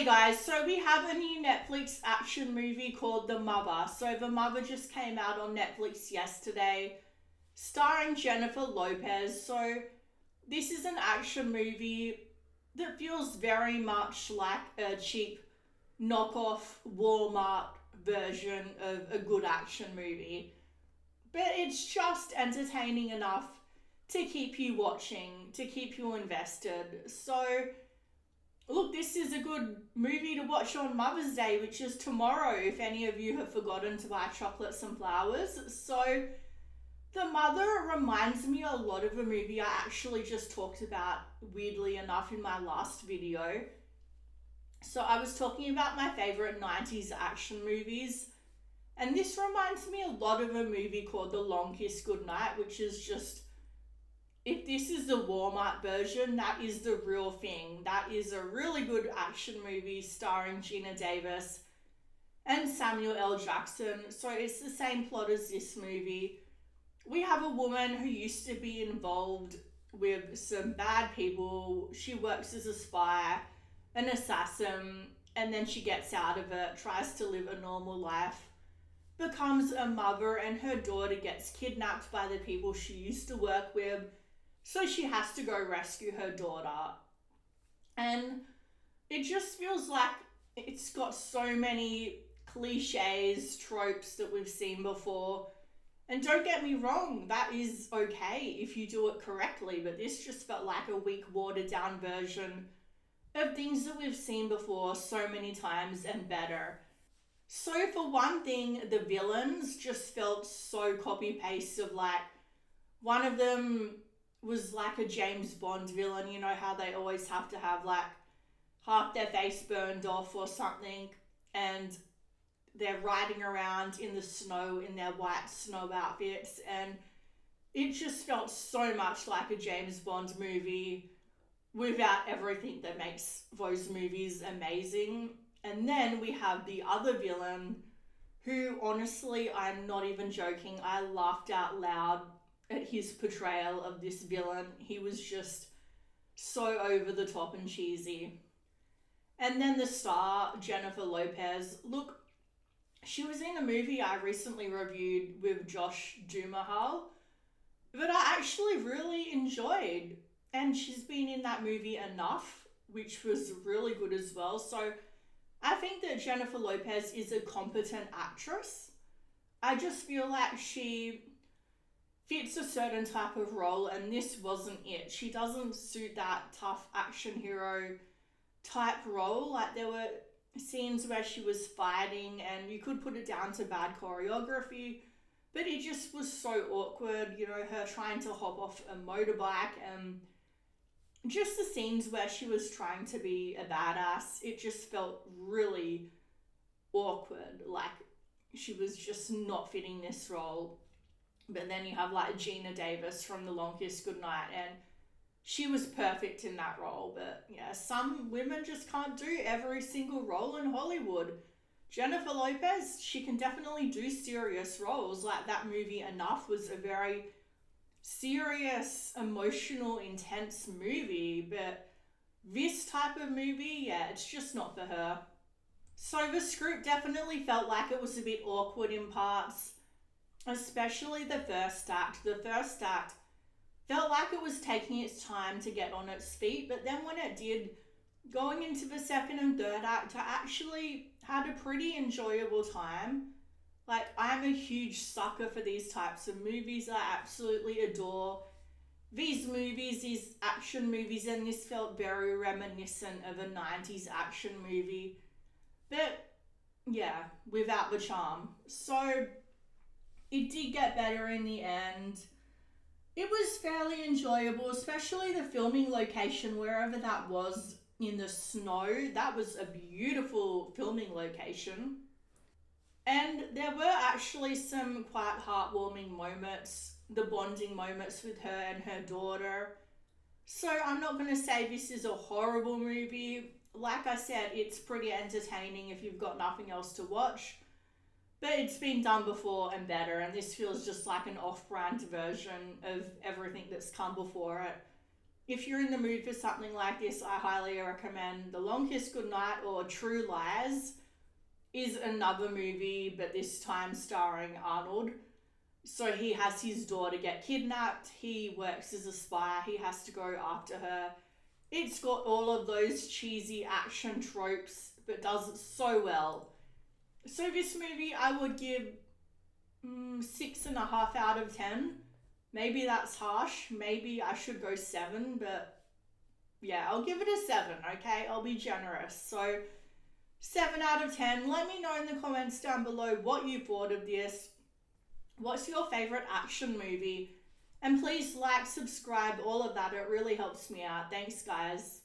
Hey guys, so we have a new Netflix action movie called The Mother. So The Mother just came out on Netflix yesterday, starring Jennifer Lopez. So this is an action movie that feels very much like a cheap knockoff Walmart version of a good action movie. But it's just entertaining enough to keep you watching, to keep you invested. So look, this is a good movie to watch on Mother's Day, which is tomorrow, if any of you have forgotten to buy chocolates and flowers. So, The Mother reminds me a lot of a movie I actually just talked about, weirdly enough, in my last video. So, I was talking about my favourite 90s action movies, and this reminds me a lot of a movie called The Long Kiss Goodnight, which is just, if this is the Walmart version, that is the real thing. That is a really good action movie starring Gina Davis and Samuel L. Jackson. So it's the same plot as this movie. We have a woman who used to be involved with some bad people. She works as a spy, an assassin, and then she gets out of it, tries to live a normal life, becomes a mother, and her daughter gets kidnapped by the people she used to work with. So she has to go rescue her daughter. And it just feels like it's got so many cliches, tropes that we've seen before. And don't get me wrong, that is okay if you do it correctly, but this just felt like a weak, watered down version of things that we've seen before so many times and better. So for one thing, the villains just felt so copy-paste of like, one of them was like a James Bond villain. You know how they always have to have like half their face burned off or something, and they're riding around in the snow in their white snow outfits, and it just felt so much like a James Bond movie without everything that makes those movies amazing. And then we have the other villain who, honestly, I'm not even joking, I laughed out loud at his portrayal of this villain. He was just so over the top and cheesy. And then the star, Jennifer Lopez. Look, she was in a movie I recently reviewed with Josh Duhamel that I actually really enjoyed. And she's been in that movie Enough, which was really good as well. So I think that Jennifer Lopez is a competent actress. I just feel like she fits a certain type of role, and this wasn't it. She doesn't suit that tough action hero type role. Like, there were scenes where she was fighting and you could put it down to bad choreography, but it just was so awkward, you know, her trying to hop off a motorbike, and just the scenes where she was trying to be a badass, it just felt really awkward. Like, she was just not fitting this role. But then you have like Gina Davis from The Long Kiss Goodnight, and she was perfect in that role. But yeah, some women just can't do every single role in Hollywood. Jennifer Lopez, she can definitely do serious roles. Like, that movie Enough was a very serious, emotional, intense movie. But this type of movie, yeah, it's just not for her. So the script definitely felt like it was a bit awkward in parts, especially the first act. The first act felt like it was taking its time to get on its feet, but then when it did, going into the second and third act, I actually had a pretty enjoyable time. Like, I'm a huge sucker for these types of movies. I absolutely adore these movies, these action movies, and this felt very reminiscent of a 90s action movie. But yeah, without the charm. So it did get better in the end. It was fairly enjoyable, especially the filming location, wherever that was in the snow. That was a beautiful filming location. And there were actually some quite heartwarming moments, the bonding moments with her and her daughter. So I'm not going to say this is a horrible movie. Like I said, it's pretty entertaining if you've got nothing else to watch. But it's been done before and better, and this feels just like an off-brand version of everything that's come before it. if you're in the mood for something like this, I highly recommend The Long Kiss Goodnight or True Lies is another movie, but this time starring Arnold. So he has his daughter get kidnapped. He works as a spy. He has to go after her. It's got all of those cheesy action tropes, but does it so well. So this movie I would give 6.5 out of 10. Maybe that's harsh. Maybe I should go 7, but yeah, I'll give it a 7, okay? I'll be generous. So 7 out of 10. Let me know in the comments down below what you thought of this. What's your favorite action movie? And please like, subscribe, all of that. It really helps me out. Thanks, guys.